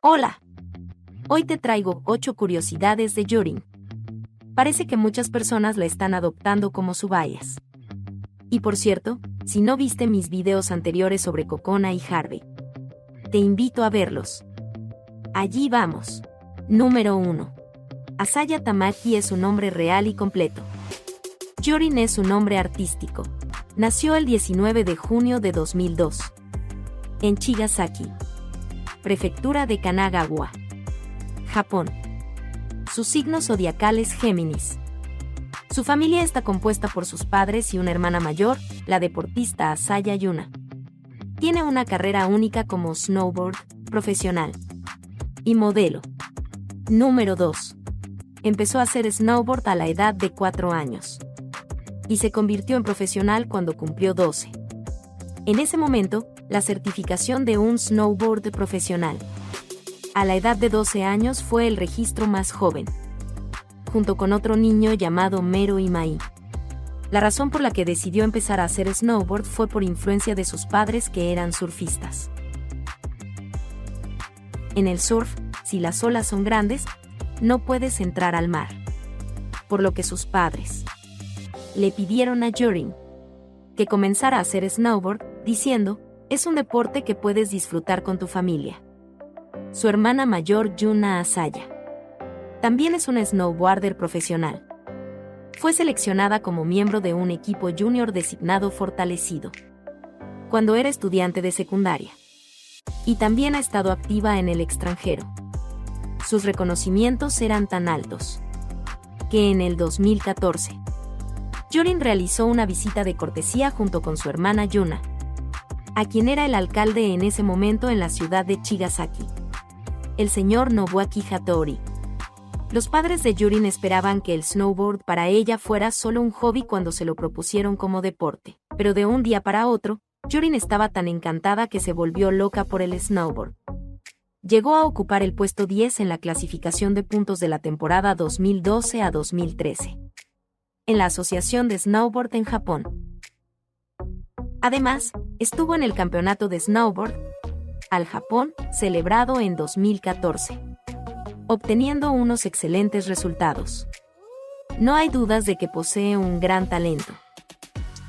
Hola, hoy te traigo 8 curiosidades de Yurin. Parece que muchas personas la están adoptando como su bias. Y por cierto, si no viste mis videos anteriores sobre Kokona y Harvey, te invito a verlos. Allí vamos. Número 1. Asaya Tamaki es su nombre real y completo. Yurin es su nombre artístico. Nació el 19 de junio de 2002. En Chigasaki, prefectura de Kanagawa, Japón. Su signo zodiacal es Géminis. Su familia está compuesta por sus padres y una hermana mayor, la deportista Asaya Yuna. Tiene una carrera única como snowboard profesional y modelo. Número 2. Empezó a hacer snowboard a la edad de 4 años y se convirtió en profesional cuando cumplió 12. En ese momento, la certificación de un snowboard profesional a la edad de 12 años fue el registro más joven, junto con otro niño llamado Mero Imai. La razón por la que decidió empezar a hacer snowboard fue por influencia de sus padres que eran surfistas. En el surf, si las olas son grandes, no puedes entrar al mar, por lo que sus padres le pidieron a Yurin que comenzara a hacer snowboard, diciendo, es un deporte que puedes disfrutar con tu familia. Su hermana mayor Yuna Asaya también es una snowboarder profesional. Fue seleccionada como miembro de un equipo junior designado Fortalecido cuando era estudiante de secundaria. Y también ha estado activa en el extranjero. Sus reconocimientos eran tan altos que en el 2014, Yurin realizó una visita de cortesía junto con su hermana Yuna, a quien era el alcalde en ese momento en la ciudad de Chigasaki, el señor Nobuaki Hattori. Los padres de Yurin esperaban que el snowboard para ella fuera solo un hobby cuando se lo propusieron como deporte, pero de un día para otro, Yurin estaba tan encantada que se volvió loca por el snowboard. Llegó a ocupar el puesto 10 en la clasificación de puntos de la temporada 2012 a 2013, en la Asociación de Snowboard en Japón. Además, estuvo en el campeonato de snowboard al Japón, celebrado en 2014, obteniendo unos excelentes resultados. No hay dudas de que posee un gran talento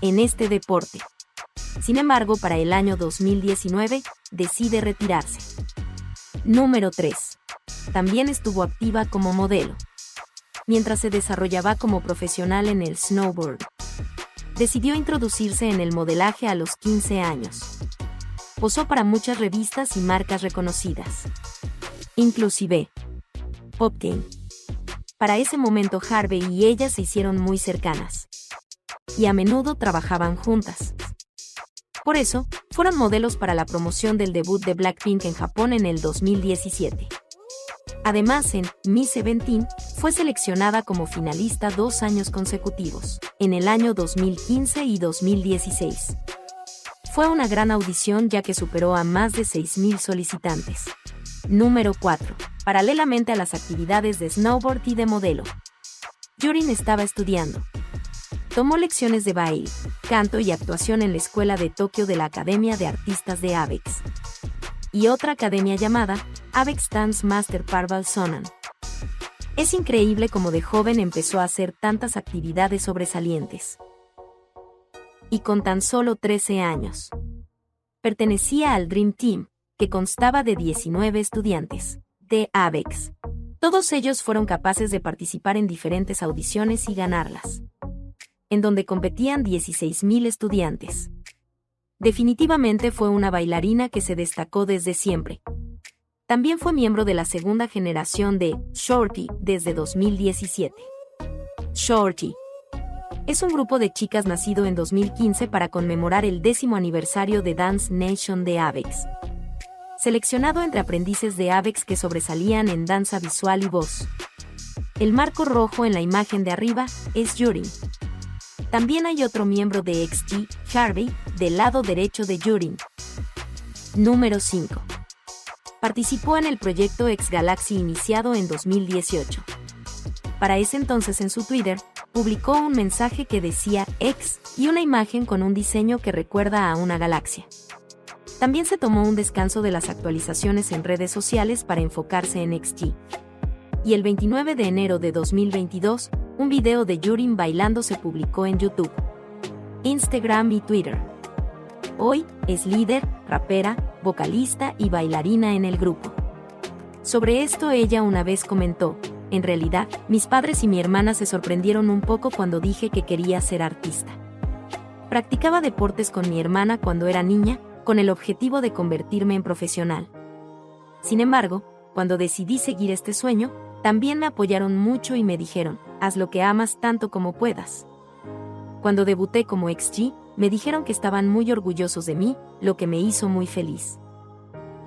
en este deporte. Sin embargo, para el año 2019, decide retirarse. Número 3. También estuvo activa como modelo. Mientras se desarrollaba como profesional en el snowboard, decidió introducirse en el modelaje a los 15 años. Posó para muchas revistas y marcas reconocidas, inclusive Popcane. Para ese momento Harvey y ella se hicieron muy cercanas y a menudo trabajaban juntas. Por eso, fueron modelos para la promoción del debut de Blackpink en Japón en el 2017. Además, en Miss Seventeen, fue seleccionada como finalista 2 años consecutivos, en el año 2015 y 2016. Fue una gran audición ya que superó a más de 6,000 solicitantes. Número 4. Paralelamente a las actividades de snowboard y de modelo, Yurin estaba estudiando. Tomó lecciones de baile, canto y actuación en la escuela de Tokio de la Academia de Artistas de ABEX y otra academia llamada ABEX Dance Master Parval Sonan. Es increíble cómo de joven empezó a hacer tantas actividades sobresalientes. Y con tan solo 13 años, pertenecía al Dream Team, que constaba de 19 estudiantes de ABEX. Todos ellos fueron capaces de participar en diferentes audiciones y ganarlas, en donde competían 16,000 estudiantes. Definitivamente fue una bailarina que se destacó desde siempre. También fue miembro de la segunda generación de Shorty desde 2017. Shorty es un grupo de chicas nacido en 2015 para conmemorar el 10º aniversario de Dance Nation de ABEX. Seleccionado entre aprendices de ABEX que sobresalían en danza visual y voz. El marco rojo en la imagen de arriba es Yurin. También hay otro miembro de XG, Harvey, del lado derecho de Yurin. Número 5. Participó en el proyecto X Galaxy iniciado en 2018. Para ese entonces en su Twitter, publicó un mensaje que decía X y una imagen con un diseño que recuerda a una galaxia. También se tomó un descanso de las actualizaciones en redes sociales para enfocarse en XG. Y el 29 de enero de 2022, un video de Yurin bailando se publicó en YouTube, Instagram y Twitter. Hoy, es líder, rapera, vocalista y bailarina en el grupo. Sobre esto ella una vez comentó: en realidad, mis padres y mi hermana se sorprendieron un poco cuando dije que quería ser artista. Practicaba deportes con mi hermana cuando era niña, con el objetivo de convertirme en profesional. Sin embargo, cuando decidí seguir este sueño, también me apoyaron mucho y me dijeron: haz lo que amas tanto como puedas. Cuando debuté como XG, me dijeron que estaban muy orgullosos de mí, lo que me hizo muy feliz.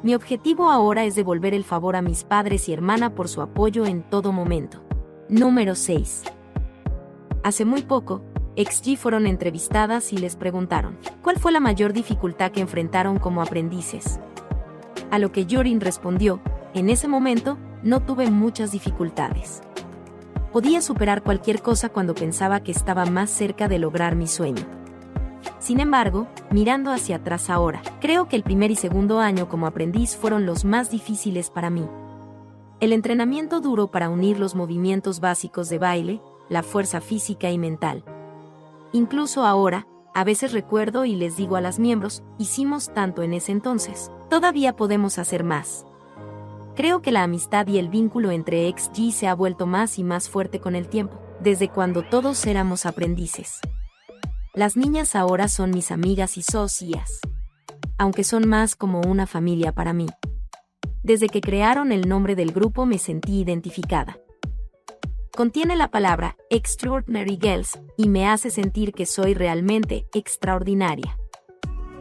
Mi objetivo ahora es devolver el favor a mis padres y hermana por su apoyo en todo momento. Número 6. Hace muy poco, XG fueron entrevistadas y les preguntaron: ¿cuál fue la mayor dificultad que enfrentaron como aprendices? A lo que Yurin respondió: en ese momento, no tuve muchas dificultades. Podía superar cualquier cosa cuando pensaba que estaba más cerca de lograr mi sueño. Sin embargo, mirando hacia atrás ahora, creo que el primer y segundo año como aprendiz fueron los más difíciles para mí. El entrenamiento duro para unir los movimientos básicos de baile, la fuerza física y mental. Incluso ahora, a veces recuerdo y les digo a las miembros: hicimos tanto en ese entonces, todavía podemos hacer más. Creo que la amistad y el vínculo entre XG se ha vuelto más y más fuerte con el tiempo, desde cuando todos éramos aprendices. Las niñas ahora son mis amigas y socias, aunque son más como una familia para mí. Desde que crearon el nombre del grupo me sentí identificada. Contiene la palabra Extraordinary Girls y me hace sentir que soy realmente extraordinaria.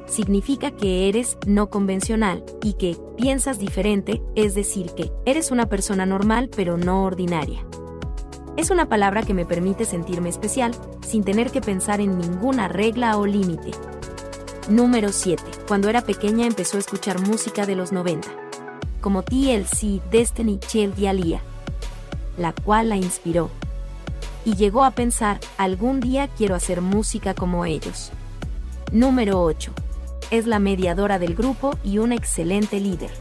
Significa que eres no convencional y que piensas diferente, es decir que eres una persona normal pero no ordinaria. Es una palabra que me permite sentirme especial, sin tener que pensar en ninguna regla o límite. Número 7. Cuando era pequeña empezó a escuchar música de los 90, como TLC, Destiny Child y Aaliyah, la cual la inspiró. Y llegó a pensar: algún día quiero hacer música como ellos. Número 8. Es la mediadora del grupo y una excelente líder,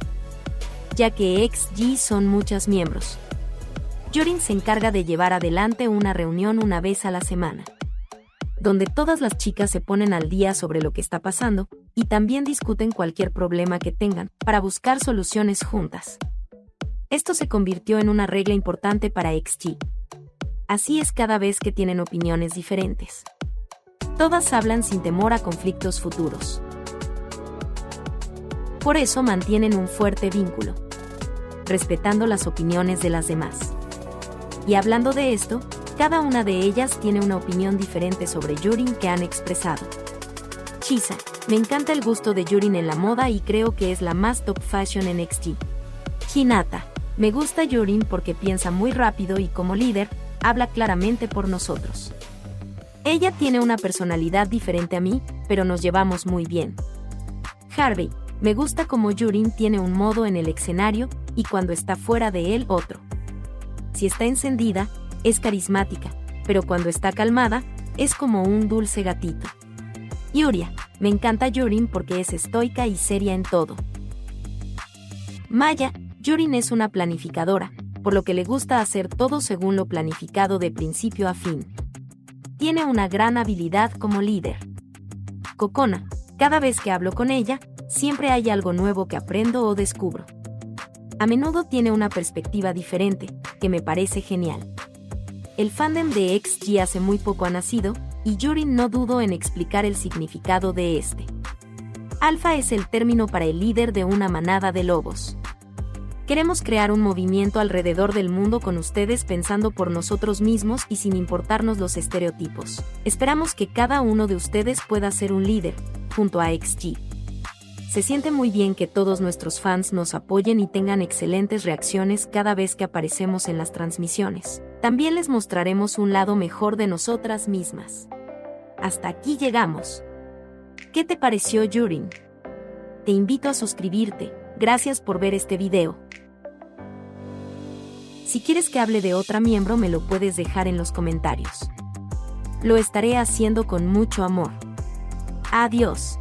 ya que XG son muchos miembros. Yurin se encarga de llevar adelante una reunión una vez a la semana, donde todas las chicas se ponen al día sobre lo que está pasando, y también discuten cualquier problema que tengan, para buscar soluciones juntas. Esto se convirtió en una regla importante para XG. Así es cada vez que tienen opiniones diferentes. Todas hablan sin temor a conflictos futuros. Por eso mantienen un fuerte vínculo, respetando las opiniones de las demás. Y hablando de esto, cada una de ellas tiene una opinión diferente sobre Yurin que han expresado. Chisa: me encanta el gusto de Yurin en la moda y creo que es la más top fashion en XG. Hinata: me gusta Yurin porque piensa muy rápido y como líder, habla claramente por nosotros. Ella tiene una personalidad diferente a mí, pero nos llevamos muy bien. Harvey: me gusta como Yurin tiene un modo en el escenario, y cuando está fuera de él otro. Si está encendida, es carismática, pero cuando está calmada, es como un dulce gatito. Yuria: me encanta Yurin porque es estoica y seria en todo. Maya: Yurin es una planificadora, por lo que le gusta hacer todo según lo planificado de principio a fin. Tiene una gran habilidad como líder. Kokona: cada vez que hablo con ella, siempre hay algo nuevo que aprendo o descubro. A menudo tiene una perspectiva diferente, que me parece genial. El fandom de XG hace muy poco ha nacido, y Yurin no dudó en explicar el significado de este. Alfa es el término para el líder de una manada de lobos. Queremos crear un movimiento alrededor del mundo con ustedes pensando por nosotros mismos y sin importarnos los estereotipos. Esperamos que cada uno de ustedes pueda ser un líder, junto a XG. Se siente muy bien que todos nuestros fans nos apoyen y tengan excelentes reacciones cada vez que aparecemos en las transmisiones. También les mostraremos un lado mejor de nosotras mismas. Hasta aquí llegamos. ¿Qué te pareció, Yurin? Te invito a suscribirte. Gracias por ver este video. Si quieres que hable de otra miembro, me lo puedes dejar en los comentarios. Lo estaré haciendo con mucho amor. Adiós.